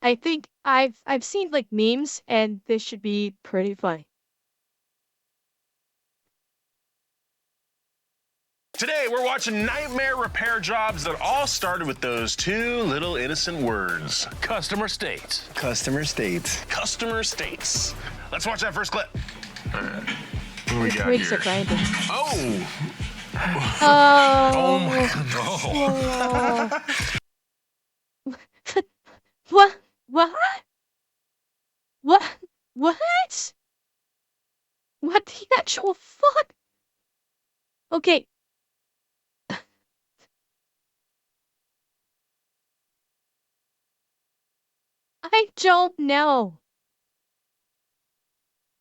I think I've seen like memes, and this should be pretty funny. Today, we're watching nightmare repair jobs that all started with those two little innocent words. Customer states. Customer states. Customer states. Let's watch that first clip. All right. What do we got Twigs here? are grinding. Oh! Oh. Oh my no. What? What? What? What? What the actual fuck? Okay. I don't know.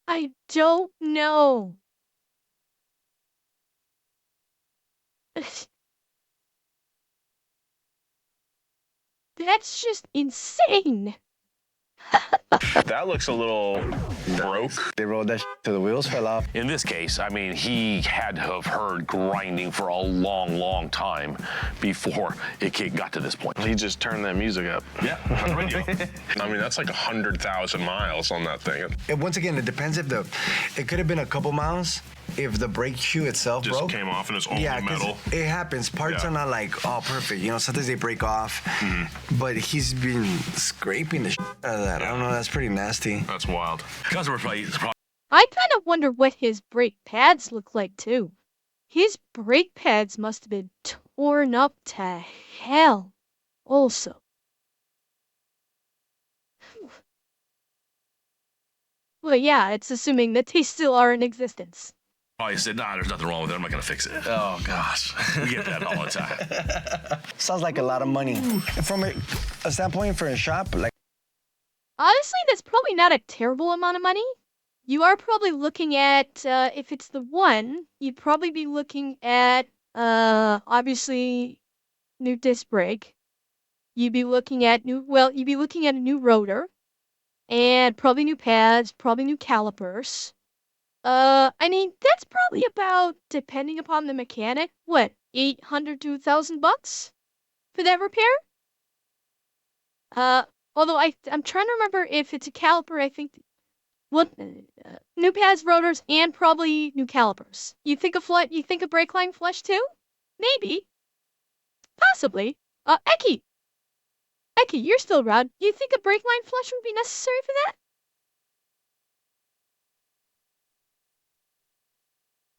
I don't know. That's just insane. That looks a little broke. They rolled that till the wheels fell off. In this case, I mean, he had to have heard grinding for a long, long time before it got to this point. He just turned that music up. Yeah, on the radio. I mean, that's like 100,000 miles on that thing. And once again, it depends if it could have been a couple miles if the brake shoe itself Just broke. came off and it's only Yeah, 'cause metal. it happens. Parts Yeah. are not like, oh, perfect. You know, sometimes they break off. But he's been scraping the shit out of that. I don't know, that's pretty nasty. That's wild. Customer probably. I kind of wonder what his brake pads look like too. His brake pads must have been torn up to hell. Also. Well, yeah, it's assuming that they still are in existence. Probably said, nah, there's nothing wrong with it. I'm not going to fix it. Oh, gosh. We get that all the time. Sounds like a lot of money. From a standpoint for a shop, like. Honestly, that's probably not a terrible amount of money. You are probably looking at, if it's the one, you'd probably be looking at, obviously, new disc brake. You'd be looking at you'd be looking at a new rotor. And probably new pads, probably new calipers. I mean, that's probably about, depending upon the mechanic, what, $800 to $1,000 for that repair? Although I'm trying to remember if it's a caliper, I think, new pads, rotors, and probably new calipers. You think a brake line flush too? Maybe. Possibly. Eki, you're still around. You think a brake line flush would be necessary for that?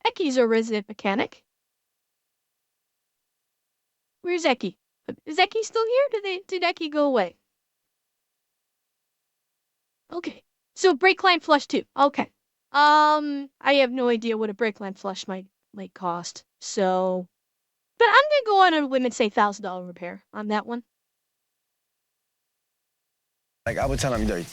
Eki's a resident mechanic. Where's Eki? Is Eki still here? Did Eki go away? Okay. So brake line flush too. Okay. I have no idea what a brake line flush might cost. So, but I'm gonna go on a limb and say $1,000 repair on that one. Like I would tell him, like,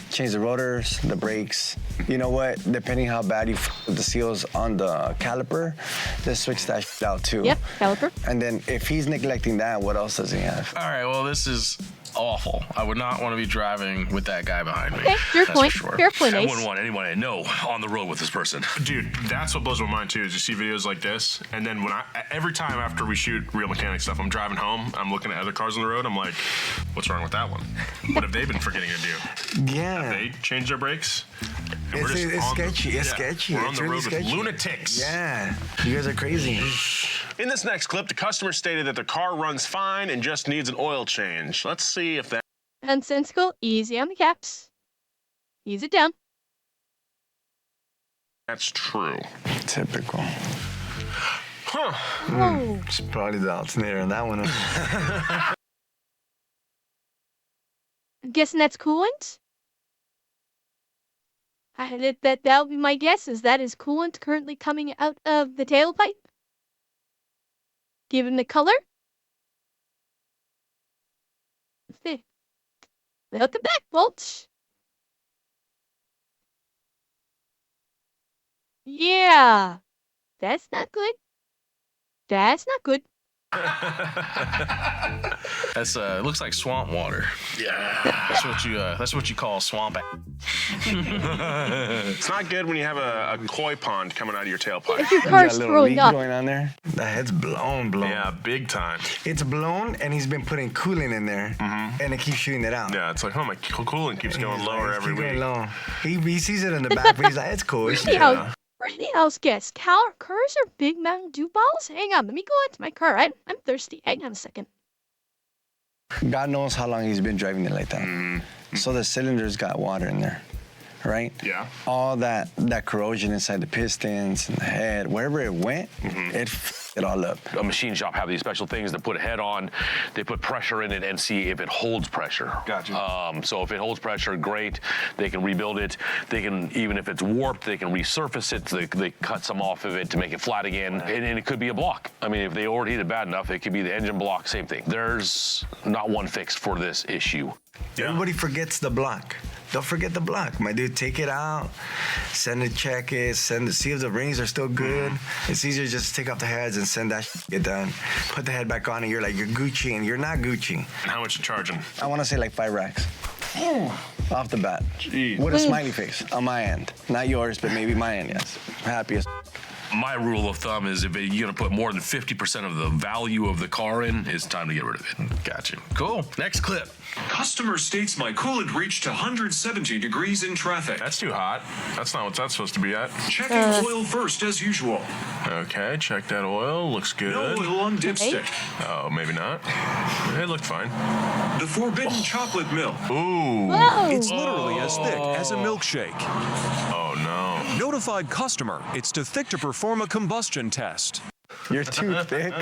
change the rotors, the brakes. You know what? Depending how bad you with the seals on the caliper, just switch that out too. Yep, caliper. And then if he's neglecting that, what else does he have? All right, well, this is awful. I would not want to be driving with that guy behind me. Okay, fair That's point. for sure. Fair point, I Ace. wouldn't want anyone I know on the road with this person. Dude, that's what blows my mind too, is you see videos like this, and then every time after we shoot real mechanic stuff, I'm driving home, I'm looking at other cars on the road, I'm like, what's wrong with that one? What have they been forgetting to do? Yeah. Have they changed their brakes? And It's sketchy. It's sketchy. We're on It's the really road sketchy. with lunatics. Yeah. You guys are crazy. In this next clip, the customer stated that the car runs fine and just needs an oil change. Let's see if that. Nonsensical. Easy on the caps. Ease it down. That's true. Typical. Huh. Whoa. It's probably the alternator on that one. I'm guessing that's coolant? That would be my guess, is that is coolant currently coming out of the tailpipe? Given the color? Let's see. Without the back bolts. Yeah. That's not good. That's not good. That's it looks like swamp water. Yeah. That's what you call swamp. It's not good when you have a koi pond coming out of your tailpipe. If your Got a car's little throwing leak up. going on there. The head's blown. Yeah, big time. It's blown, and he's been putting coolant in there, and it keeps shooting it out. Yeah, it's like, oh, my coolant keeps going He's lower like, every keep going week. low. He sees it in the back, but he's like, it's cool. It's Anyhow, else, guess. Cars are big Mountain Dew bottles? Hang on, let me go into my car. I'm thirsty. Hang on a second. God knows how long he's been driving it like that. So the cylinder's got water in there, right? Yeah. All that corrosion inside the pistons and the head, wherever it went, it f***ed it all up. A machine shop have these special things to put a head on. They put pressure in it and see if it holds pressure. Gotcha. So if it holds pressure, great. They can rebuild it. They can, even if it's warped, they can resurface it. They cut some off of it to make it flat again. And it could be a block. I mean, if they overheat it bad enough, it could be the engine block, same thing. There's not one fix for this issue. Yeah. Everybody forgets the block. Don't forget the block. My dude, take it out, send it, check it, see if the rings are still good. It's easier to just take off the heads and send that get done. Put the head back on and you're like, you're Gucci, and you're not Gucci. How much you charging? I want to say like 5 racks. Off the bat. Jeez. With a smiley face on my end. Not yours, but maybe my end, yes. Happy as My rule of thumb is if you're gonna put more than 50% of the value of the car in, it's time to get rid of it. Gotcha. Cool. Next clip. Customer states my coolant reached 170 degrees in traffic. That's too hot. That's not what that's supposed to be at. Checking oil first as usual. Okay, check that oil. Looks good. No oil on dipstick. Oh, maybe not. It looked fine. The forbidden chocolate milk. Ooh. Whoa! It's literally as thick as a milkshake. Oh, no. Notified customer, it's too thick to perform a combustion test. you're too thick.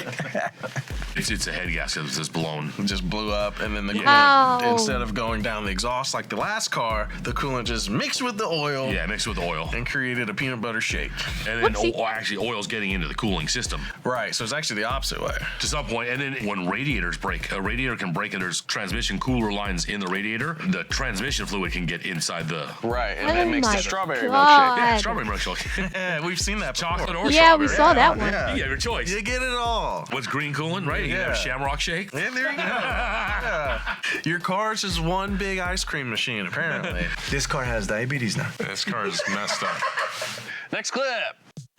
It's a head gasket that's just blown. It just blew up, and then the Wow. coolant, instead of going down the exhaust like the last car, the coolant just mixed with the oil. Yeah, mixed with oil. And created a peanut butter shake. And then Whoopsie. actually oil's getting into the cooling system Right, so it's actually the opposite way. to some point. And then when radiators break, a radiator can break and there's transmission cooler lines in the radiator. The transmission fluid can get inside the Right, and Oh it makes my the strawberry God. yeah, milkshake. strawberry milkshake. Yeah, we've seen that before. Chocolate or Yeah, we strawberry. saw that one. Yeah. You have your choice. You get it all. What's green coolant, right? You can have Yeah. shamrock shake. Yeah, there you go. Yeah. Your car's just one big ice cream machine, apparently. This car has diabetes now. This car is messed up. Next clip.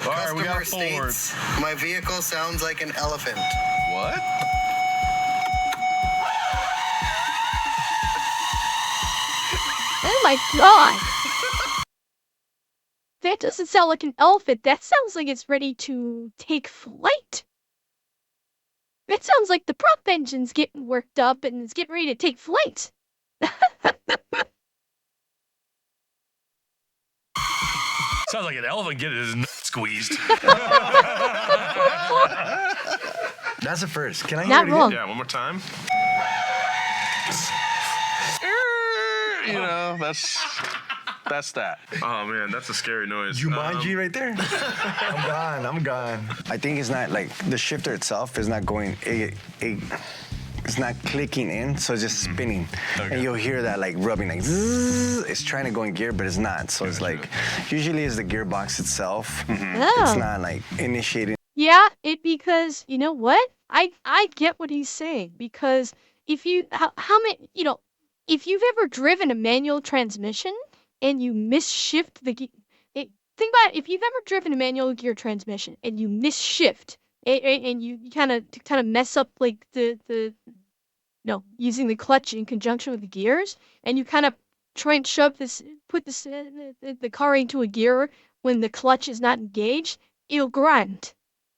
All right, we got Customer Ford. states, my vehicle sounds like an elephant. What? Oh my god! That doesn't sound like an elephant. That sounds like it's ready to take flight. That sounds like the prop engine's getting worked up and it's getting ready to take flight. Sounds like an elephant getting his nut squeezed. That's the first. Can I hear Not it again? wrong. Yeah, one more time. You know, that's that. Oh, man, that's a scary noise. Jumanji right there. I'm gone. I think it's not like the shifter itself is not going it's not clicking in, so it's just spinning. And you'll hear that like rubbing, like zzz. It's trying to go in gear, but it's not. So it's like usually it's the gearbox itself. It's Oh. not like initiating. Yeah, because you know what? I get what he's saying because if you how many if you've ever driven a manual transmission and you misshift the think about it, if you've ever driven a manual gear transmission and you misshift and you kind of mess up like the using the clutch in conjunction with the gears and you kind of try and put the car into a gear when the clutch is not engaged, it'll grind.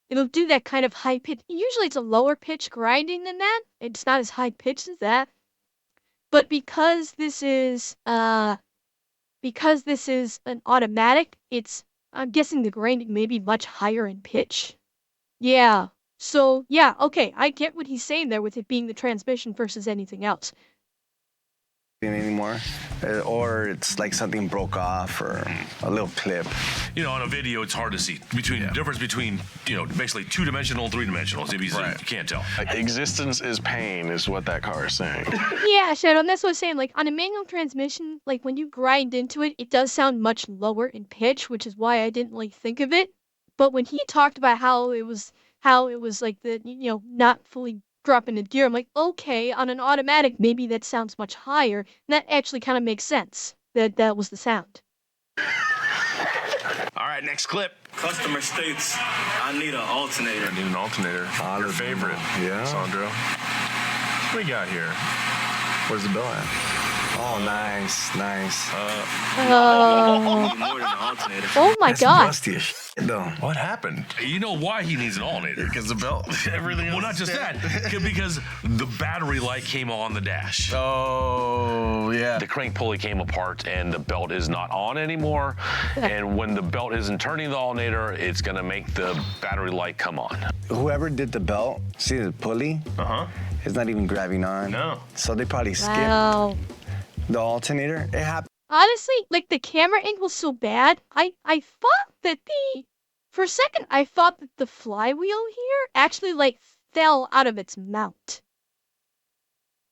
It'll do that kind of high pitch. Usually it's a lower pitch grinding than that. It's not as high pitched as that. But because this is an automatic, I'm guessing the grinding may be much higher in pitch. Yeah. So yeah, okay, I get what he's saying there with it being the transmission versus anything else. Anymore, or it's like something broke off or a little clip. On a video, it's hard to see difference between basically 2-dimensional and 3-dimensional. Right. You can't tell. Existence is pain, is what that car is saying. Yeah, Shadow, and that's what I was saying. Like on a manual transmission, like when you grind into it, it does sound much lower in pitch, which is why I didn't like think of it. But when he talked about how it was like the not fully dropping a gear, I'm like, okay, on an automatic, maybe that sounds much higher. And that actually kind of makes sense. That was the sound. All right, next clip. Customer states, I need an alternator. I need an alternator. Your favorite, Yeah. Sandro. What we got here? Where's the belt at? Oh, nice, nice. Oh. More than an alternator. Oh my That's god. rusty as shit, though. What happened? You know why he needs an alternator? Because the belt, everything else. Well, not is just dead. that, because the battery light came on the dash. Oh, yeah. The crank pulley came apart and the belt is not on anymore. And when the belt isn't turning the alternator, it's gonna make the battery light come on. Whoever did the belt, see the pulley? It's not even grabbing on. No. So they probably skipped Wow. the alternator. It happened. Honestly, like the camera angle's so bad, I thought that for a second, I thought that the flywheel here actually like fell out of its mount.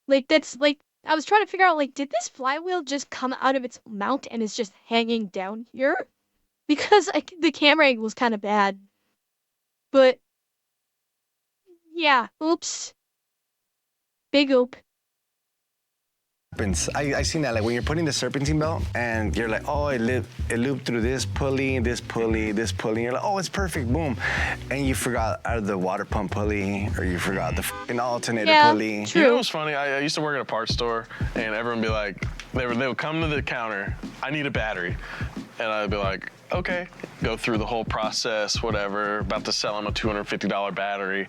Like that's like, I was trying to figure out like, did this flywheel just come out of its mount and is just hanging down here? Because the camera angle was kind of bad. But yeah, oops. Big oop. I seen that, like when you're putting the serpentine belt and you're like, oh, it looped through this pulley, this pulley, this pulley. You're like, oh, it's perfect, boom. And you forgot either the water pump pulley or you forgot the f***ing alternator pulley. True. You know what's funny? I used to work at a parts store, and everyone would be like, they would come to the counter, I need a battery. And I'd be like, okay, go through the whole process, whatever, about to sell them a $250 battery.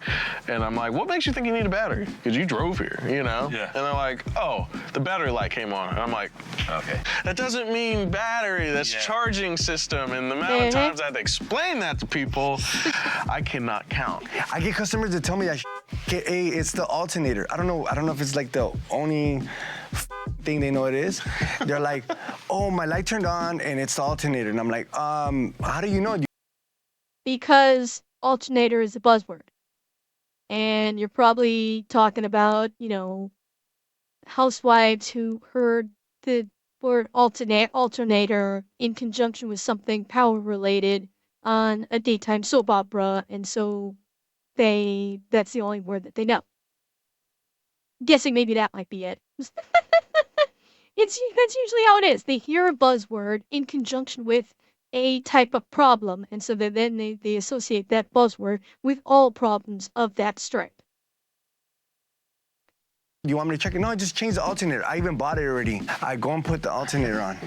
And I'm like, what makes you think you need a battery? Because you drove here, you know? Yeah. And they're like, oh, the battery light came on. And I'm like, Okay. that doesn't mean battery, that's charging system. And the amount of times I had to explain that to people, I cannot count. I get customers to tell me that hey, it's the alternator. I don't know if it's like the only thing they know it is. They're like, oh, my light turned on and it's the alternator. And I'm like, how do you know? Because alternator is a buzzword. And you're probably talking about, you know, housewives who heard the word alternator in conjunction with something power related on a daytime soap opera, and so that's the only word that they know. Guessing maybe that might be it. That's usually how it is. They hear a buzzword in conjunction with a type of problem, and so then they associate that buzzword with all problems of that stripe. You want me to check it? No, I just changed the alternator. I even bought it already. I go and put the alternator on.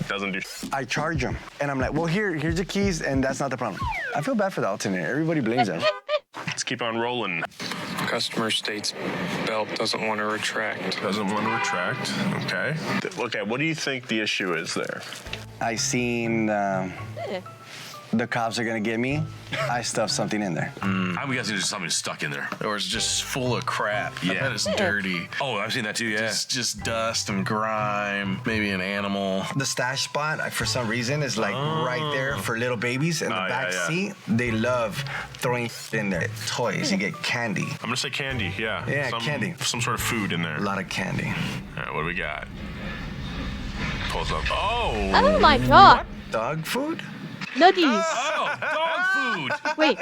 Doesn't do. I charge them. And I'm like, well, here's the keys, and that's not the problem. I feel bad for the alternator. Everybody blames them. Let's keep on rolling. Customer states belt doesn't want to retract. Doesn't want to retract. Okay. Okay, what do you think the issue is there? I seen the cops are gonna get me. I stuffed something in there. I'm guessing there's something stuck in there. Or it's just full of crap. I bet it's dirty. Oh, I've seen that too, yeah. Just dust and grime, maybe an animal. The stash spot, for some reason, is like right there for little babies. In the back seat, they love throwing in there. Toys, you get candy. I'm gonna say candy, yeah. Yeah, candy. Some sort of food in there. A lot of candy. All right, what do we got? Pulls up. Oh! Oh my god! Dog food? Nuggies. Oh, dog food! Wait.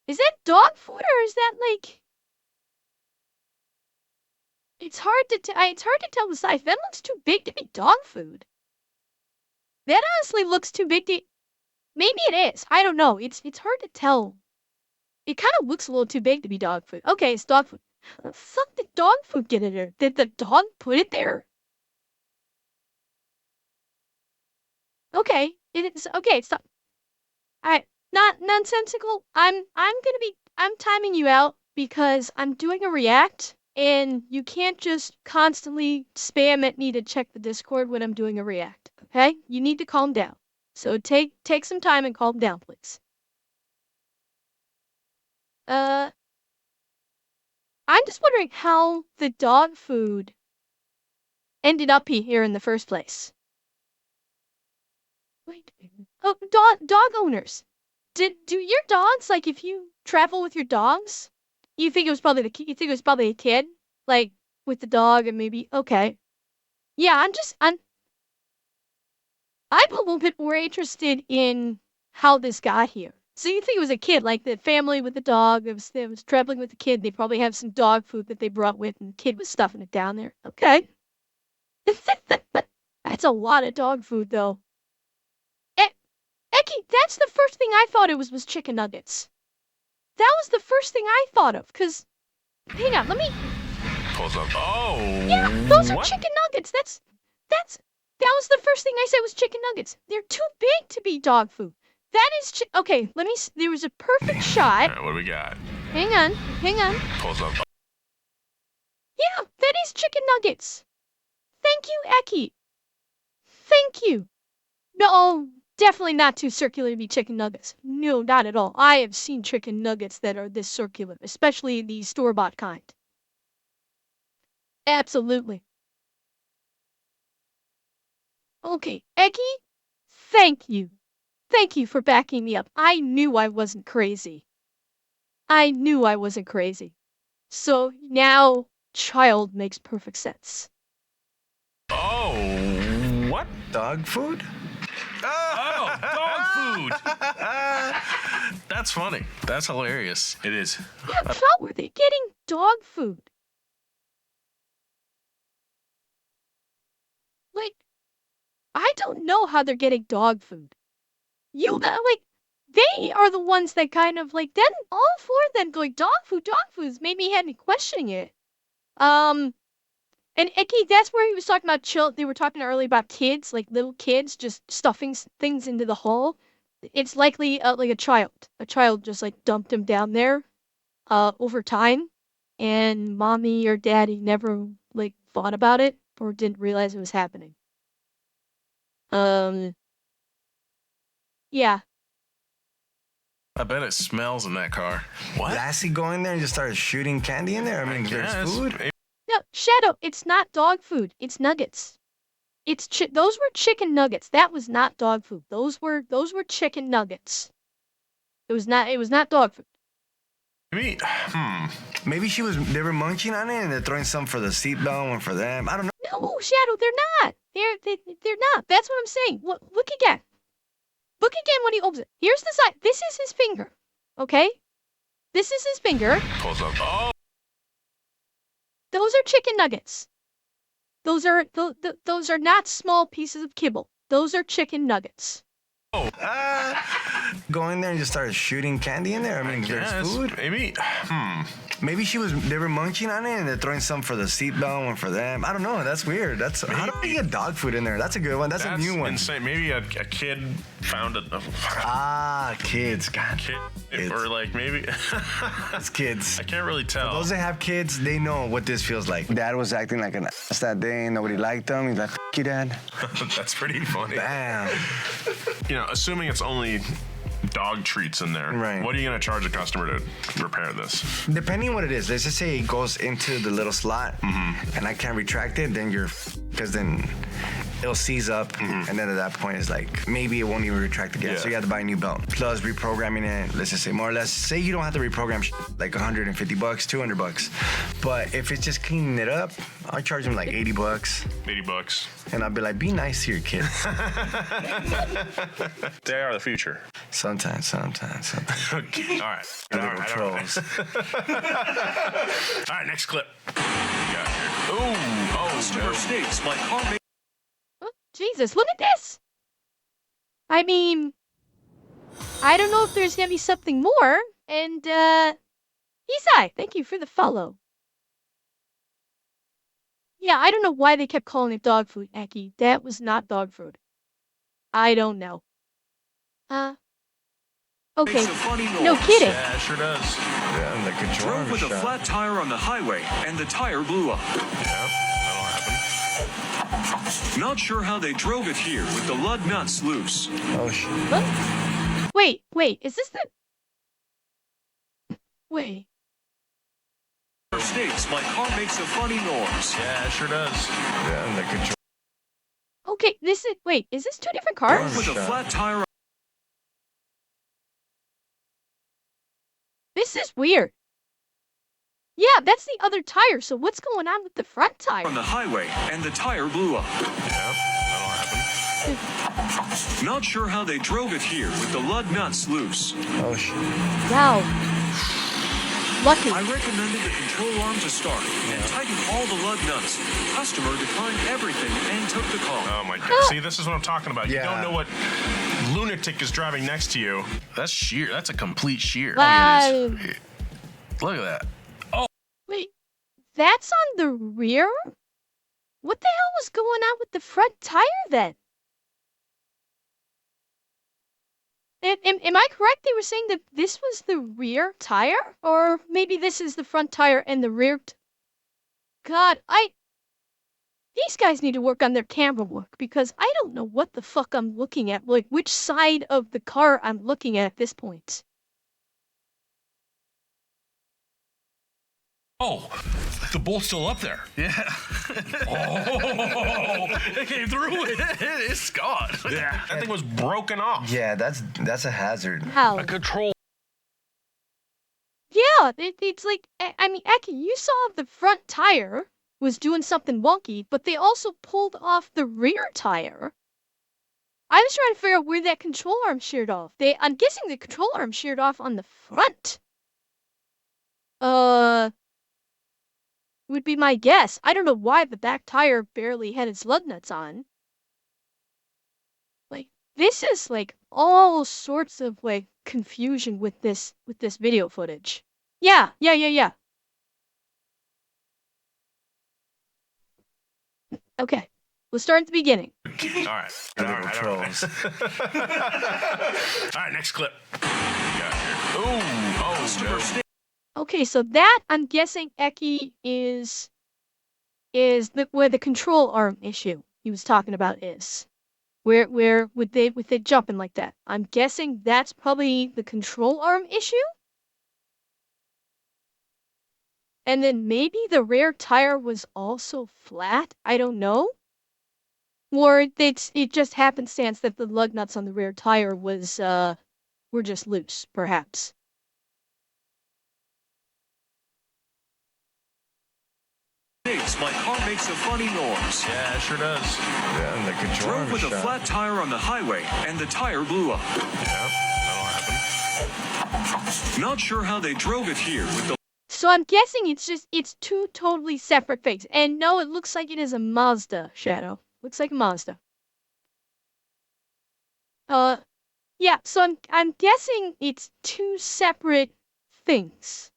Is that dog food or is that like... It's hard to tell the size. That looks too big to be dog food. That honestly looks too big to... Maybe it is. I don't know. It's hard to tell. It kind of looks a little too big to be dog food. Okay, it's dog food. The fuck did dog food get in there? Did the dog put it there? Okay, it is okay. Stop. Alright, not nonsensical. I'm timing you out because I'm doing a react, and you can't just constantly spam at me to check the Discord when I'm doing a react. Okay, you need to calm down. So take some time and calm down, please. I'm just wondering how the dog food ended up here in the first place. Wait a minute. Oh, dog owners. Do your dogs, like, if you travel with your dogs, you think it was probably a kid, like, with the dog and maybe, okay. Yeah, I'm a little bit more interested in how this got here. So you think it was a kid, like the family with the dog that was traveling with the kid, they probably have some dog food that they brought with, and the kid was stuffing it down there. Okay. That's a lot of dog food, though. Eki, that's the first thing I thought it was chicken nuggets. That was the first thing I thought of, 'cause... Hang on, let me Pulls up. Oh. Yeah, those are what? chicken nuggets. That was the first thing I said was chicken nuggets. They're too big to be dog food. That is okay. Let me. There was a perfect shot. All right, what do we got? Hang on. Pulls up. Yeah, that is chicken nuggets. Thank you, Eki. Thank you. No, definitely not too circular to be chicken nuggets. No, not at all. I have seen chicken nuggets that are this circular, especially the store-bought kind. Absolutely. Okay, Eki, thank you. Thank you for backing me up. I knew I wasn't crazy. I knew I wasn't crazy. So now, child makes perfect sense. Oh, what? Dog food? Oh, dog food. That's funny. That's hilarious. It is. Yeah, how were they getting dog food? Like, I don't know how they're getting dog food. They are the ones that kind of like, then all four of them going, dog food's made me had me questioning it. And Icky, that's where he was talking about they were talking earlier about kids, like little kids just stuffing things into the hole. It's likely like a child just like dumped him down there over time, and mommy or daddy never like thought about it or didn't realize it was happening. Yeah. I bet it smells in that car. What? Lassie go in there and just started shooting candy in there? I mean, there's Yes. food. No, Shadow, it's not dog food. It's nuggets. Those were chicken nuggets. That was not dog food. Those were chicken nuggets. It was not dog food. Maybe, Maybe they were munching on it and they're throwing some for the seatbelt, one for them. I don't know. No, Shadow, they're not. They're not. That's what I'm saying. Look again. Look again when he opens it. Here's the side. This is his finger. Okay? This is his finger. pulls up. Oh. Those are chicken nuggets. Those are not small pieces of kibble. Those are chicken nuggets. Go in there and just started shooting candy in there. I mean, there's food. Maybe, Maybe they were munching on it and they're throwing some for the seatbelt, one for them. I don't know. That's weird. How do they get dog food in there? That's a good one. That's a new one. Insane. Maybe a kid found it. Kids. God. Kid, or like maybe. That's kids. I can't really tell. Those that have kids, they know what this feels like. Dad was acting like an ass that day. Nobody liked him. He's like, F you, Dad. That's pretty funny. Damn. You know, assuming it's only dog treats in there, right? What are you gonna charge a customer to repair this? Depending on what it is. Let's just say it goes into the little slot, and I can't retract it. Then because then it'll seize up, and then at that point it's like maybe it won't even retract again. Yeah. So you have to buy a new belt. Plus reprogramming it. Let's just say more or less. Say you don't have to reprogram like $150, $200. But if it's just cleaning it up, I charge them like $80. $80. And I'll be like, be nice to your kids. They are the future. Sometimes. Okay. All right. Little trolls. All right, next clip. Got here. Oh, Customer states my car may Oh, Jesus, look at this. I mean, I don't know if there's gonna be something more. And Isai, thank you for the follow. Yeah, I don't know why they kept calling it dog food, Aki. That was not dog food. I don't know. Okay. makes a funny noise. No kidding. Yeah, it sure does. Yeah, like a Drove with a shot. flat tire on the highway, and the tire blew up. Yeah, that'll happen. Not sure how they drove it here with the lug nuts loose. Oh, shit. What? Wait, is this the... Wait. States my car makes a funny noise. Yeah, it sure does. Yeah, like a Okay, is this two different cars? With a flat tire This is weird. Yeah, that's the other tire, so what's going on with the front tire? on the highway, and the tire blew up. Yeah, that'll happen. Not sure how they drove it here with the lug nuts loose. Oh, shit. Wow. Lucky. I recommended the control arm to start and tighten all the lug nuts. Customer declined everything and took the call. Oh my God. See, this is what I'm talking about. You Yeah. don't know what lunatic is driving next to you. That's sheer. That's a complete shear. Wow. Look at that. Wait, that's on the rear? What the hell was going on with the front tire then? Am I correct? They were saying that this was the rear tire? Or maybe this is the front tire and the rear... God, these guys need to work on their camera work because I don't know what the fuck I'm looking at. Like, which side of the car I'm looking at this point. Oh, the bolt's still up there. Yeah. Oh, it came through it. It's gone. Yeah. That thing was broken off. Yeah, that's a hazard. How? A control. Yeah, it's like, I mean, Eki, you saw the front tire was doing something wonky, but they also pulled off the rear tire. I was trying to figure out where that control arm sheared off. I'm guessing the control arm sheared off on the front. Would be my guess. I don't know why the back tire barely had its lug nuts on. Like, this is like all sorts of like confusion with this video footage. Yeah. Okay, let's start at the beginning. All right. All right. All right, next clip. Oh, Okay, so that I'm guessing Eki is where the control arm issue he was talking about is. Where would they jumping like that? I'm guessing that's probably the control arm issue. And then maybe the rear tire was also flat. I don't know. Or it just happenstance that the lug nuts on the rear tire were just loose, perhaps. My car makes a funny noise. yeah, it sure does. Yeah, and the control Drove arm with a shot. flat tire on the highway, and the tire blew up. Yeah, that'll happen. Not sure how they drove it here with the So I'm guessing it's two totally separate things. And no, it looks like it is a Mazda, Shadow. Looks like a Mazda. Yeah, so I'm guessing it's two separate things.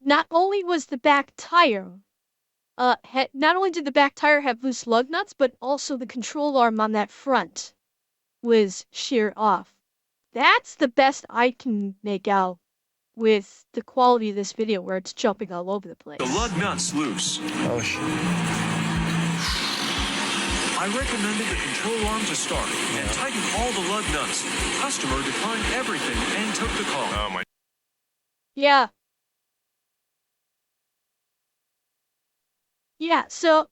Not only was the back tire not only did the back tire have loose lug nuts, but also the control arm on that front was sheared off. That's the best I can make out with the quality of this video where it's jumping all over the place. lug nuts loose. Oh shit. I recommended the control arm to start and tightened all the lug nuts. Customer declined everything and took the call. Oh, my. Yeah. Yeah, so,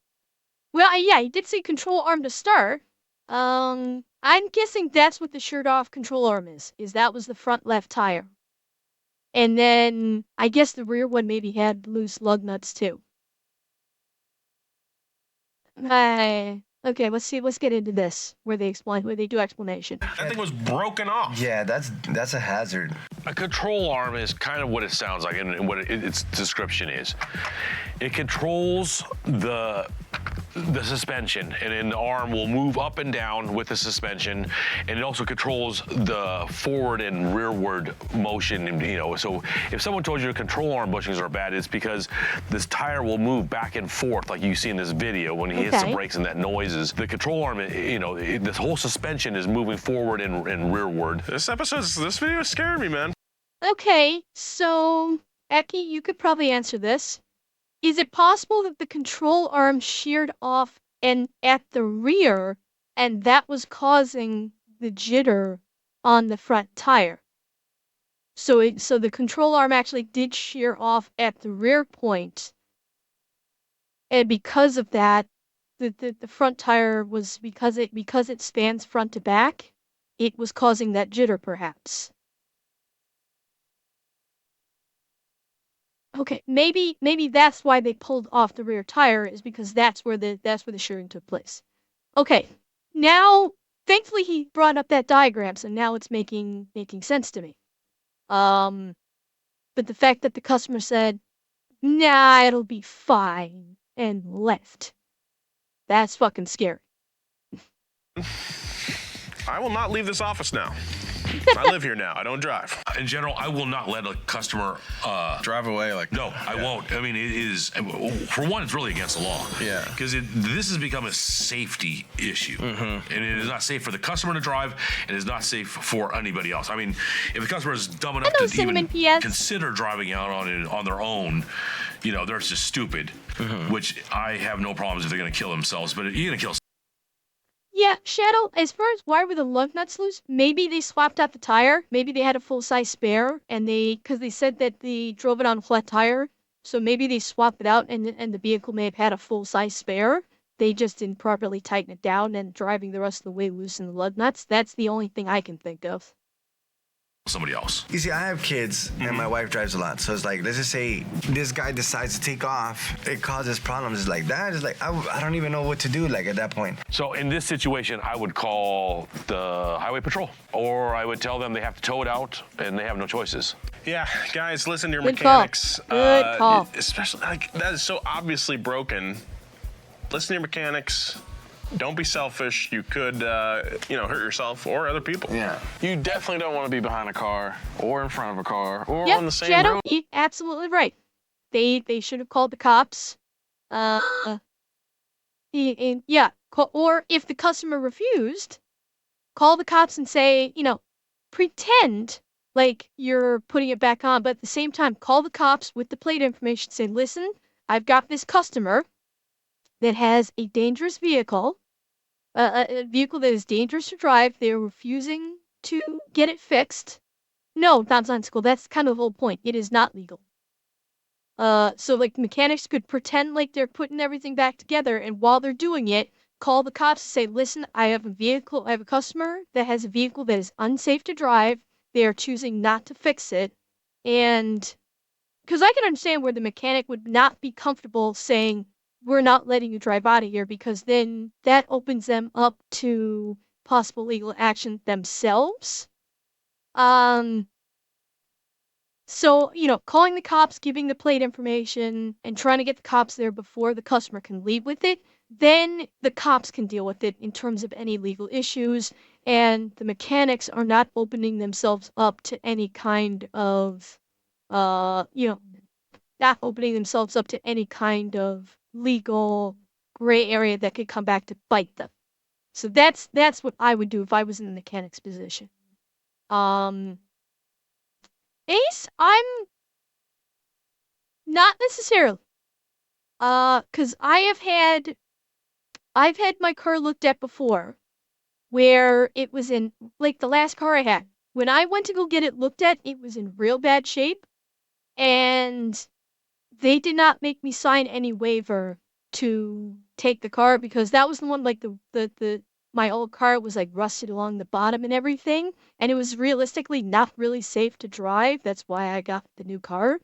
well, yeah, he did say control arm to start. I'm guessing that's what the sheared off control arm is that was the front left tire. And then, I guess the rear one maybe had loose lug nuts too. Okay, let's get into this, where they do explanation. That thing was broken off. Yeah, that's a hazard. A control arm is kind of what it sounds like and what its description is. It controls the suspension, and then the arm will move up and down with the suspension, and it also controls the forward and rearward motion. And, so if someone told you the control arm bushings are bad, it's because this tire will move back and forth, like you see in this video when he hits the brakes and that noises. The control arm, this whole suspension is moving forward and rearward. This video is scaring me, man. Okay, so Eki, you could probably answer this. Is it possible that the control arm sheared off and at the rear, and that was causing the jitter on the front tire? So the control arm actually did shear off at the rear point, and because of that, the front tire was because it spans front to back, it was causing that jitter, perhaps. Okay, maybe that's why they pulled off the rear tire, is because that's where the shearing took place. Okay, now thankfully he brought up that diagram, so now it's making sense to me. But the fact that the customer said, "Nah, it'll be fine," and left, that's fucking scary. I will not leave this office now. I live here now. I don't drive. In general, I will not let a customer Drive away like. No, I won't. I mean, it is, for one, it's really against the law. Yeah. Because this has become a safety issue. And it is not safe for the customer to drive, and it is not safe for anybody else. I mean, if the customer is dumb enough to even consider driving out on their own, you know, they're just stupid, which I have no problems if they're going to kill themselves, but you're going to kill. Yeah, Shadow, as far as why were the lug nuts loose, maybe they swapped out the tire. Maybe they had a full-size spare, and because they said that they drove it on a flat tire, so maybe they swapped it out, and the vehicle may have had a full-size spare. They just didn't properly tighten it down, and driving the rest of the way loosened the lug nuts. That's the only thing I can think of. Somebody else. You see, I have kids, and my wife drives a lot. So it's like, let's just say this guy decides to take off. It causes problems like that. It's like, I don't even know what to do, like, at that point. So in this situation, I would call the highway patrol, or I would tell them they have to tow it out, and they have no choices. Yeah, guys, listen to your Good mechanics. call. Good call. Especially, like, that is so obviously broken. Listen to your mechanics. Don't be selfish. You could, hurt yourself or other people. Yeah. You definitely don't want to be behind a car or in front of a car or Yeah, on the same Shadow, road. you're absolutely right. They should have called the cops. Or if the customer refused, call the cops and say, pretend like you're putting it back on, but at the same time, call the cops with the plate information. Say, listen, I've got this customer that has a dangerous vehicle, a vehicle that is dangerous to drive. They're refusing to get it fixed. No, nonsensical. That's kind of the whole point. It is not legal. So like mechanics could pretend like they're putting everything back together, and while they're doing it, call the cops and say, listen, I have a customer that has a vehicle that is unsafe to drive. They are choosing not to fix it. And because I can understand where the mechanic would not be comfortable saying, we're not letting you drive out of here, because then that opens them up to possible legal action themselves. So, calling the cops, giving the plate information, and trying to get the cops there before the customer can leave with it, then the cops can deal with it in terms of any legal issues, and the mechanics are not opening themselves up to any kind of, not opening themselves up to any kind of legal gray area that could come back to bite them. So that's what I would do if I was in the mechanic's position. Ace, I'm not necessarily. Cause I've had my car looked at before, where it was in, like, the last car I had. When I went to go get it looked at, it was in real bad shape, and they did not make me sign any waiver to take the car, because that was the one, like, my old car was like rusted along the bottom and everything, and it was realistically not really safe to drive. That's why I got the new car.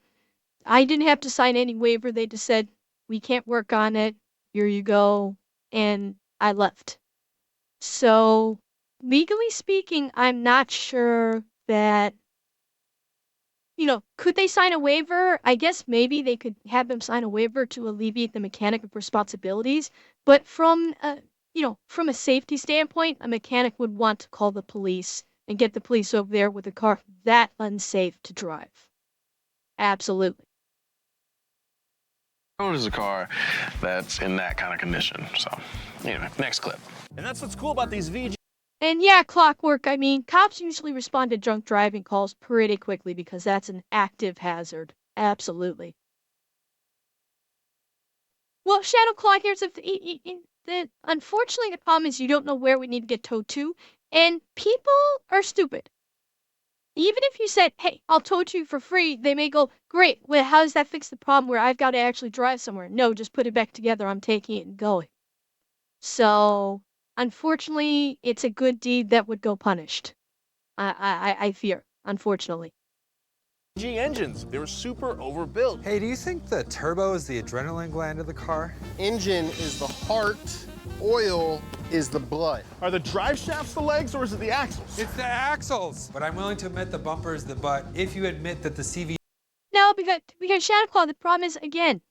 I didn't have to sign any waiver. They just said, we can't work on it. Here you go. And I left. So, legally speaking, I'm not sure that, could they sign a waiver? I guess maybe they could have them sign a waiver to alleviate the mechanic of responsibilities. But from a safety standpoint, a mechanic would want to call the police and get the police over there with a car that unsafe to drive. Absolutely. Road is a car that's in that kind of condition. So, anyway, next clip. And that's what's cool about these VG. And yeah, Clockwork, I mean, cops usually respond to drunk driving calls pretty quickly because that's an active hazard. Absolutely. Well, Shadow Clock, unfortunately, the problem is you don't know where we need to get towed to, and people are stupid. Even if you said, hey, I'll tow to you for free, they may go, great, well, how does that fix the problem where I've got to actually drive somewhere? No, just put it back together, I'm taking it and going. So, unfortunately, it's a good deed that would go punished. I fear, unfortunately. G engines, they were super overbuilt. Hey, do you think the turbo is the adrenaline gland of the car? Engine is the heart, oil is the blood. Are the drive shafts the legs or is it the axles? It's the axles! But I'm willing to admit the bumper is the butt if you admit that the CV... No, because Shadowclaw, the problem is, again,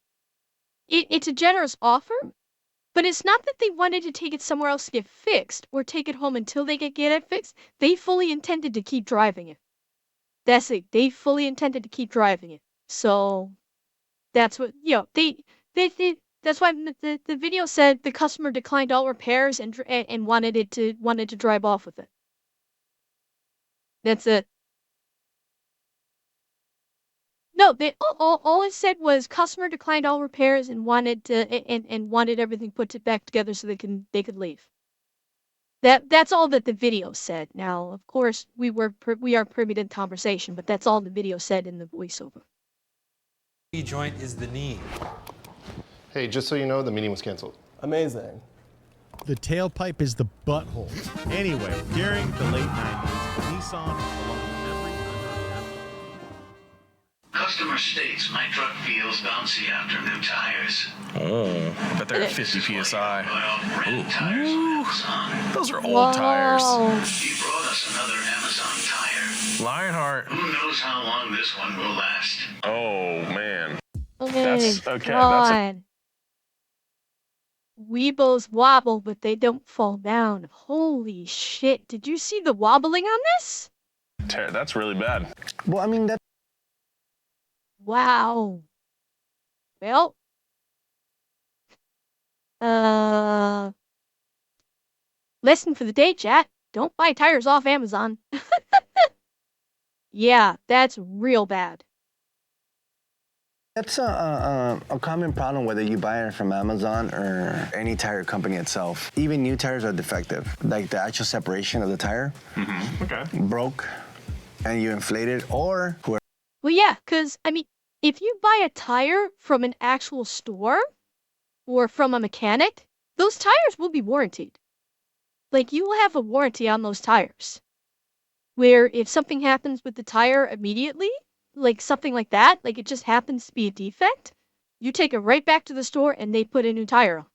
it's a generous offer, But it's not that they wanted to take it somewhere else to get fixed or take it home until they could get it fixed. They fully intended to keep driving it. That's it. They fully intended to keep driving it. So that's what, they that's why the video said the customer declined all repairs and wanted to drive off with it. That's it. No, all it said was customer declined all repairs and wanted everything put back together so they could leave. That's all that the video said. Now, of course, we are privy to conversation, but that's all the video said in the voiceover. The joint is the knee. Hey, just so you know, the meeting was canceled. Amazing. The tailpipe is the butthole. Anyway, during the late 90s, Nissan, along with every Customer states my truck feels bouncy after new tires. Oh, I bet they're at 50 PSI. Ooh. Those are old tires. He brought us another Amazon tire. Lionheart. Who knows how long this one will last? Oh, man. Okay, That's okay. God. Weebles wobble, but they don't fall down. Holy shit. Did you see the wobbling on this? That's really bad. Well, I mean, that. Wow. Well. Lesson for the day, chat. Don't buy tires off Amazon. Yeah, that's real bad. That's a common problem whether you buy it from Amazon or any tire company itself. Even new tires are defective. Like the actual separation of the tire broke and you inflate it or whoever. Well, yeah, because, I mean, if you buy a tire from an actual store or from a mechanic, those tires will be warranted. Like, you will have a warranty on those tires. Where if something happens with the tire immediately, like something like that, like it just happens to be a defect, you take it right back to the store and they put a new tire on.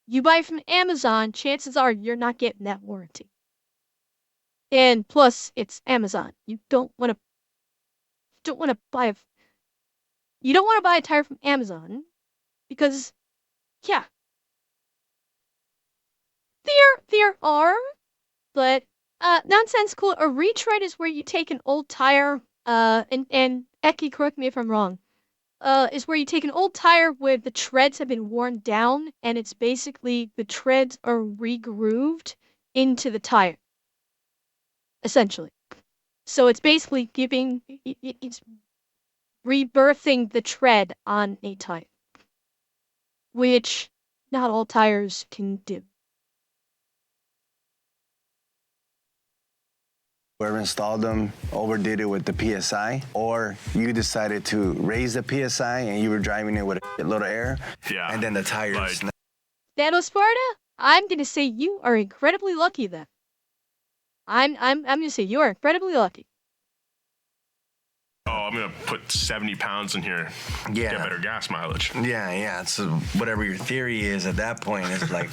You buy from Amazon, chances are you're not getting that warranty. And plus, it's Amazon. You don't want to buy a tire from Amazon because, yeah, there are, but nonsensical. A retread is where you take an old tire, and Eki, correct me if I'm wrong, is where you take an old tire where the treads have been worn down, and it's basically the treads are regrooved into the tire, essentially. So it's basically it's rebirthing the tread on a tire, which not all tires can do. Whoever installed them overdid it with the PSI, or you decided to raise the PSI and you were driving it with a little air, and then the tires. Battle Sparta, I'm gonna say you are incredibly lucky then. I'm gonna say you are incredibly lucky. Oh, I'm gonna put 70 pounds in here. Yeah. Get better gas mileage. Yeah. So whatever your theory is at that point, it's like.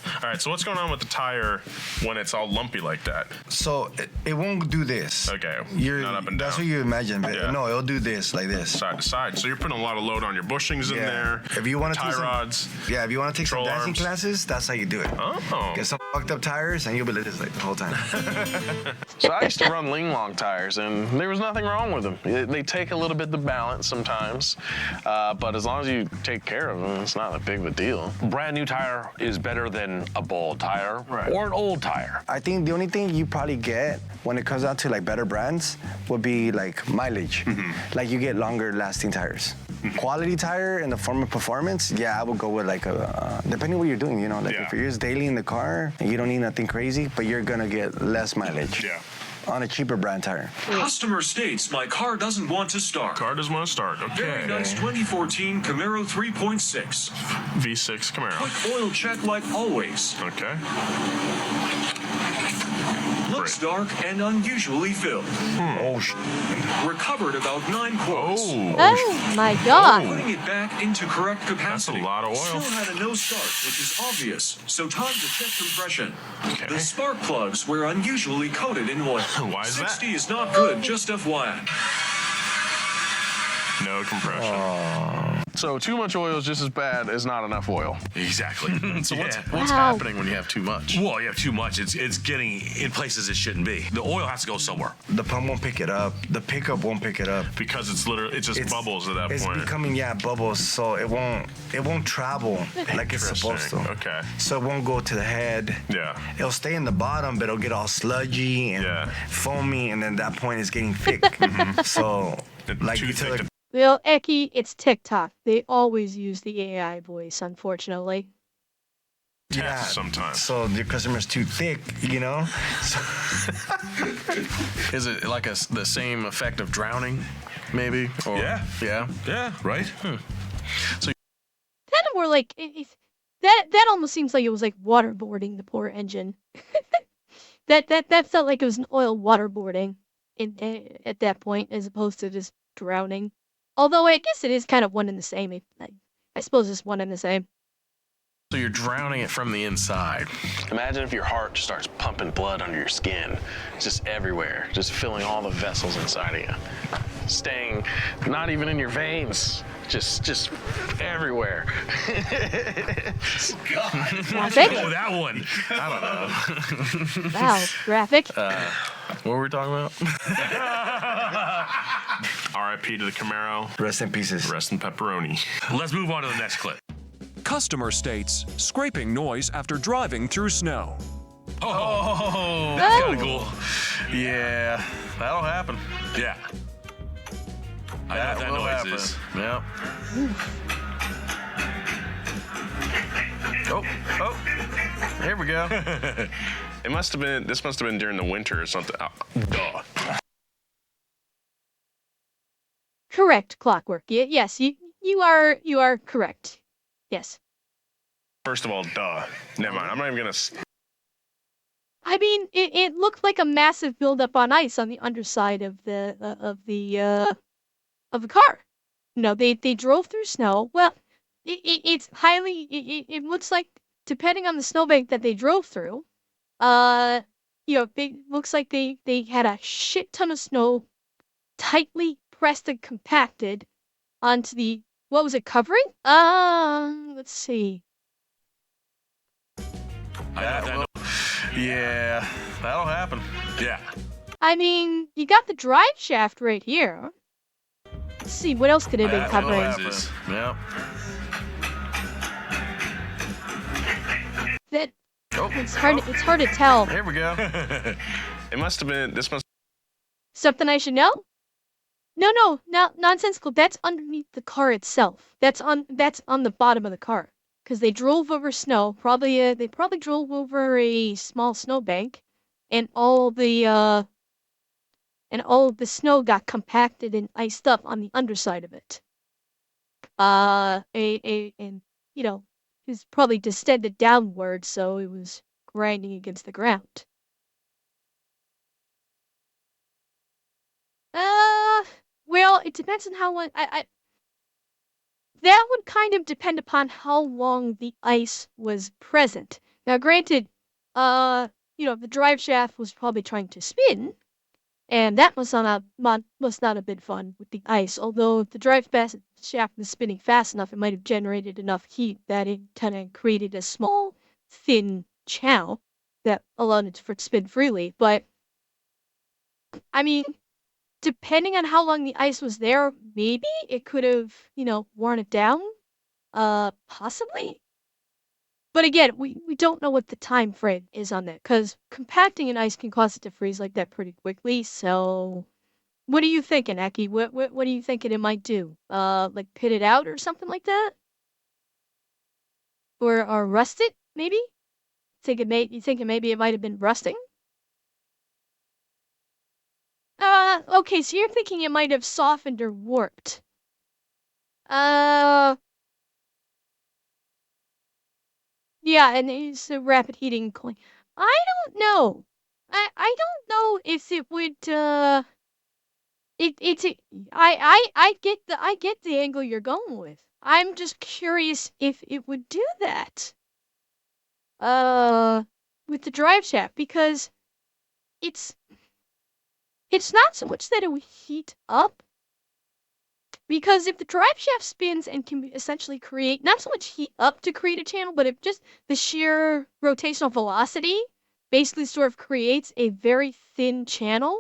All right, so what's going on with the tire when it's all lumpy like that? So it won't do this. Okay, not up and down. That's what you imagine. Yeah. No, it'll do this, like this. Side to side. So you're putting a lot of load on your bushings in there. If you want to tie rods. Yeah, if you want to take some dancing arms. classes, that's how you do it. Oh. Get some fucked up tires and you'll be like this like the whole time. So I used to run Ling Long tires, and there was nothing wrong with them. They take a little bit the balance sometimes, but as long as you take care of them, it's not a big of a deal. Brand new tire is better than a bald tire or an old tire. I think the only thing you probably get when it comes out to like better brands would be like mileage. Like you get longer lasting tires. Quality tire in the form of performance, yeah, I would go with like a, depending what you're doing, like if you're just daily in the car and you don't need nothing crazy, but you're gonna get less mileage. Yeah. On a cheaper brand tire. Customer states my car doesn't want to start. Car doesn't want to start. Okay. Very nice 2014 Camaro 3.6. V6 Camaro. Quick oil check like always. Okay. Looks dark and unusually filled. Recovered about 9 quarts. Oh my god. Putting it back into correct capacity. That's a lot of oil. Still had a no start, which is obvious. So time to check compression. Okay. The spark plugs were unusually coated in oil. Why is that? 60 is not good, just FYI. No compression. So too much oil is just as bad as not enough oil. Exactly. So Yeah. what's happening when you have too much? Well, you have too much. It's getting in places it shouldn't be. The oil has to go somewhere. The pump won't pick it up. The pickup won't pick it up. Because it's just bubbles at that It's point. becoming bubbles, so it won't travel like it's supposed to. Okay. So it won't go to the head. Yeah. It'll stay in the bottom, but it'll get all sludgy and foamy, and then that point is getting thick. So, like you tell Well, Eki, it's TikTok. They always use the AI voice, unfortunately. yeah, sometimes. So your customer's too thick, you know. So, Is it like the same effect of drowning, maybe? Or, Yeah. Yeah. Yeah, right? So Kind of more like that almost seems like it was like waterboarding the poor engine. that felt like it was an oil waterboarding at that point, as opposed to just drowning. Although I guess it is kind of one and the same. I suppose it's one and the same. So you're drowning it from the inside. Imagine if your heart just starts pumping blood under your skin, just everywhere, just filling all the vessels inside of you, staying not even in your veins, just everywhere. God. Graphic? Oh, that one. I don't know. Wow, graphic. What were we talking about? R.I.P. to the Camaro. rest in pieces. Rest in pepperoni. Let's move on to the next clip. Customer states scraping noise after driving through snow. Oh, that's kind of cool. Yeah, that'll happen. Yeah. I know what that will noise happen. is. Yep. Oh, here we go. This must have been during the winter or something. Duh. Correct, Clockwork. Yes, you are correct. Yes. First of all, duh. Never mind. I'm not even gonna. I mean, it looked like a massive buildup on ice on the underside of the car. You know, they drove through snow. Well, it's highly. It looks like, depending on the snowbank that they drove through, it looks like they had a shit ton of snow tightly pressed and compacted onto the, what was it covering? Let's see. Yeah, that'll happen. Yeah. I mean, you got the drive shaft right here. Let's see, what else could it be covering? Yep. It's hard to tell. Here we go. It must have been. This must. Something I should know? No, nonsensical. That's underneath the car itself. That's on the bottom of the car. Because they drove over snow. They probably drove over a small snowbank, and all the snow got compacted and iced up on the underside of it. And it was probably distended downward, so it was grinding against the ground. Well, it depends on how long. That would kind of depend upon how long the ice was present. Now, granted, the drive shaft was probably trying to spin, and that must not have been fun with the ice. Although if the drive shaft was spinning fast enough, it might have generated enough heat that it kind of created a small, thin channel that allowed it to spin freely. But I mean, depending on how long the ice was there, maybe it could have, worn it down. Possibly. But again, we don't know what the time frame is on that, because compacting an ice can cause it to freeze like that pretty quickly. So, what are you thinking, Eki? What are you thinking it might do? Like pit it out or something like that? Or rust it, maybe? You thinking maybe it might have been rusting? Okay, so you're thinking it might have softened or warped. Yeah, and it's a rapid heating coin. I don't know. I don't know if it would, I get the angle you're going with. I'm just curious if it would do that. With the drive shaft, because it's not so much that it would heat up, Because if the drive shaft spins and can essentially create not so much heat up to create a channel, but if just the sheer rotational velocity basically sort of creates a very thin channel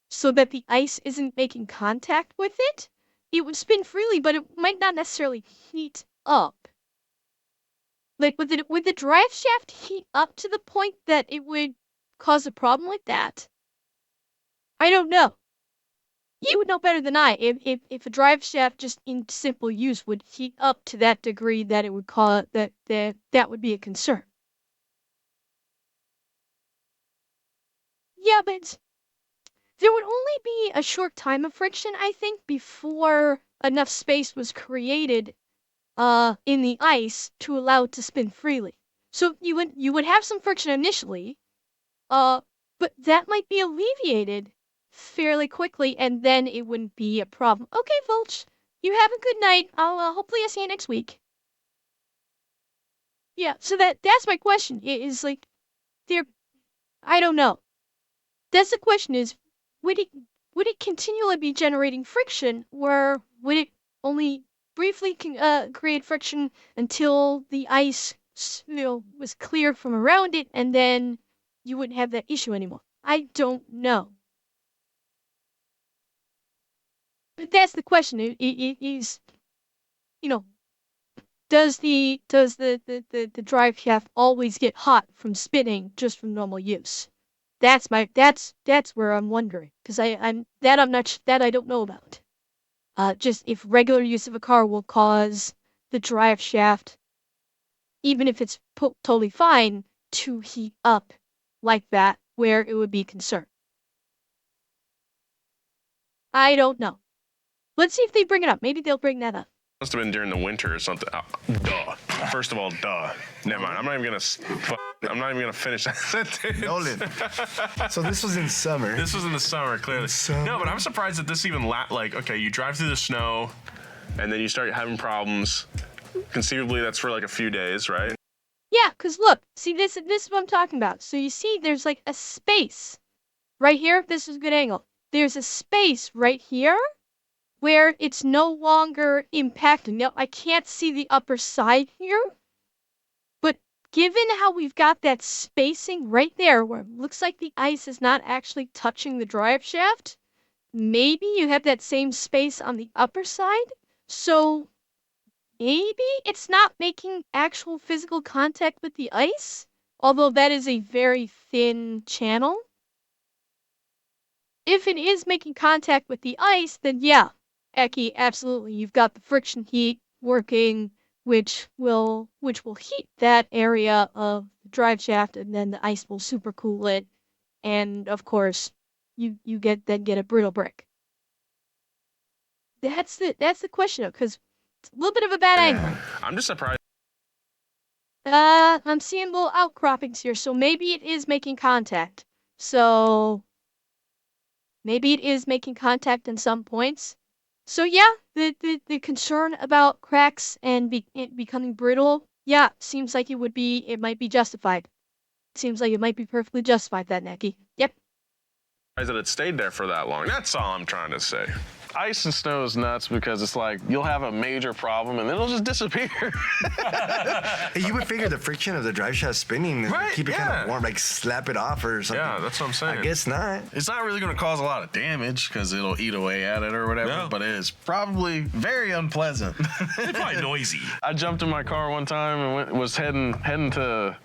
so that the ice isn't making contact with it, it would spin freely, but it might not necessarily heat up. Like, would the drive shaft heat up to the point that it would cause a problem like that? I don't know. You would know better than I if a drive shaft just in simple use would heat up to that degree that it would cause that would be a concern. Yeah, but there would only be a short time of friction, I think, before enough space was created in the ice to allow it to spin freely. So you would have some friction initially, but that might be alleviated fairly quickly, and then it wouldn't be a problem. Okay, Volch, you have a good night. I'll hopefully I'll see you next week. Yeah, so that's my question. Is like, I don't know. That's the question. Is would it continually be generating friction, or would it only briefly create friction until the ice was clear from around it, and then you wouldn't have that issue anymore? I don't know. But that's the question. It is, does the drive shaft always get hot from spinning just from normal use? That's where I'm wondering, because I don't know about. Just if regular use of a car will cause the drive shaft, even if it's totally fine, to heat up like that, where it would be concerned. I don't know. Let's see if they bring it up. Maybe they'll bring that up. Must have been during the winter or something. Duh. First of all, duh. Never mind. I'm not even gonna finish that sentence. Nolan. So this was in summer. This was in the summer, clearly. No, but I'm surprised that this even okay, you drive through the snow, and then you start having problems. Conceivably, that's for like a few days, right? Yeah, because look, see, this is what I'm talking about. So you see there's like a space right here. This is a good angle. There's a space right here where it's no longer impacting. Now, I can't see the upper side here, but given how we've got that spacing right there where it looks like the ice is not actually touching the drive shaft, maybe you have that same space on the upper side. So maybe it's not making actual physical contact with the ice, although that is a very thin channel. If it is making contact with the ice, then yeah, Eki, absolutely, you've got the friction heat working, which will heat that area of the drive shaft, and then the ice will supercool it, and of course, you get a brittle brick. That's the question, because it's a little bit of a bad angle. I'm just surprised. I'm seeing little outcroppings here, so maybe it is making contact. So maybe it is making contact in some points. So yeah, the concern about cracks and it becoming brittle, yeah, seems like it might be justified. Seems like it might be perfectly justified, that Neki. Yep. That it stayed there for that long. That's all I'm trying to say. Ice and snow is nuts because it's like you'll have a major problem and then it'll just disappear. Hey, you would figure the friction of the drive shaft spinning and keep it kind of warm, like slap it off or something. Yeah, that's what I'm saying. I guess not. It's not really going to cause a lot of damage because it'll eat away at it or whatever, but it is probably very unpleasant. It's probably noisy. I jumped in my car one time and was heading to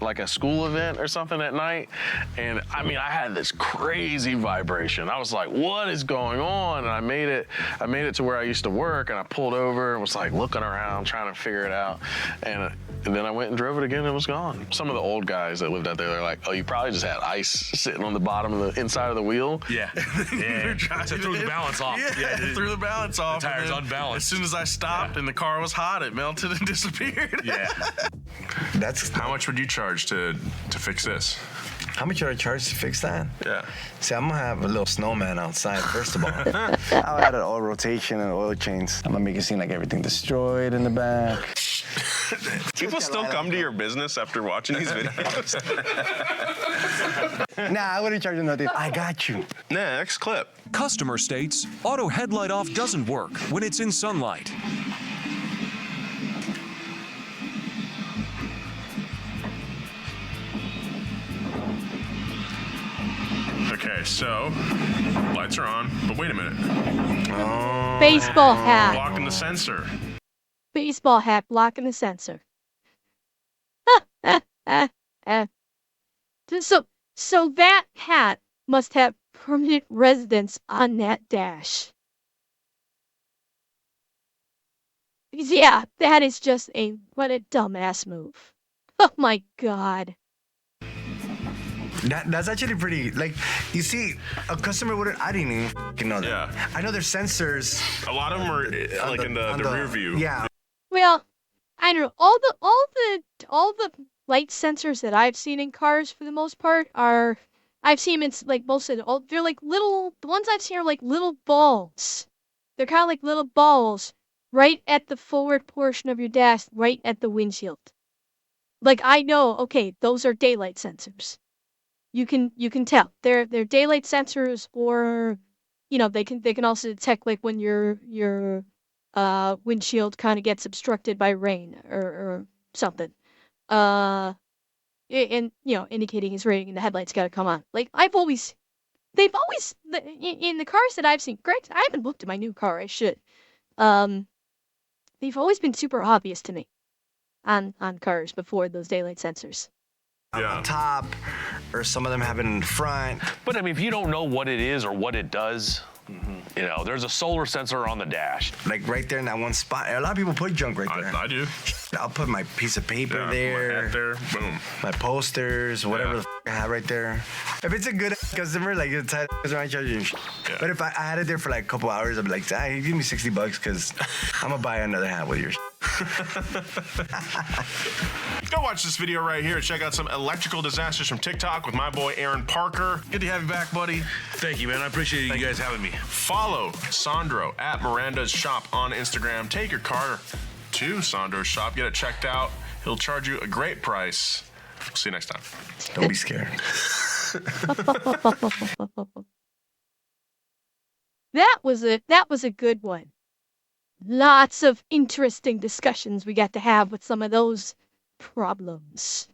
like a school event or something at night, and I mean I had this crazy vibration. I was like, what is going on? And I made it to where I used to work, and I pulled over and was like looking around trying to figure it out, and then I went and drove it again and it was gone. Some of the old guys that lived out there, they're like, oh, you probably just had ice sitting on the bottom of the inside of the wheel. Yeah. So it threw the balance off. Yeah, it threw the balance off. The tire's unbalanced. As soon as I stopped and the car was hot, it melted and disappeared. Yeah. That's how much would you charge to fix this? How much would I charge to fix that? Yeah. See, I'm gonna have a little snowman outside, first of all. I'll add an oil rotation and oil change. I'm gonna make it seem like everything destroyed in the back. People still come to your business after watching these videos. Nah, I wouldn't charge you nothing. I got you. Next clip. Customer states auto headlight off doesn't work when it's in sunlight. Okay, so lights are on, but wait a minute. Baseball hat. Blocking the sensor. Baseball hat blocking the sensor. So that hat must have permanent residence on that dash. Because yeah, that is just what a dumbass move. Oh my god. That's actually pretty, like, you see, a customer wouldn't, I didn't even fucking know that. Yeah. I know there's sensors. A lot of them are like in the rear view. Yeah. Well, I don't know. All the light sensors that I've seen in cars for the most part are, I've seen them in like most of the, they're like little, the ones I've seen are like little balls. They're kind of like little balls right at the forward portion of your dash, right at the windshield. Like I know, okay, those are daylight sensors. You can tell they're daylight sensors, or you know they can also detect like when your windshield kind of gets obstructed by rain or something, and you know indicating it's raining and the headlights got to come on. Like they've always in the cars that I've seen. Correct, I haven't looked at my new car. I should. They've always been super obvious to me on cars before those daylight sensors. On top, or some of them have it in front. But I mean, if you don't know what it is or what it does, you know, there's a solar sensor on the dash. Like right there in that one spot. A lot of people put junk right there. I do. I'll put my piece of paper Yeah, there. my hat there. Boom. My posters, whatever the I have right there. If it's a good customer, like it's a tight customer, I charge you. Yeah. But if I had it there for like a couple hours, I'd be like, hey, give me $60 because I'm gonna buy another hat with your. Go watch this video right here and check out some electrical disasters from TikTok with my boy Aaron Parker. Good to have you back, buddy. Thank you, man. I appreciate you guys having me. Follow Sandro at Miranda's Shop on Instagram. Take your car to Sandro's shop, get it checked out. He'll charge you a great price. We'll see you next time. Don't be scared. That was a good one. Lots of interesting discussions we got to have with some of those problems.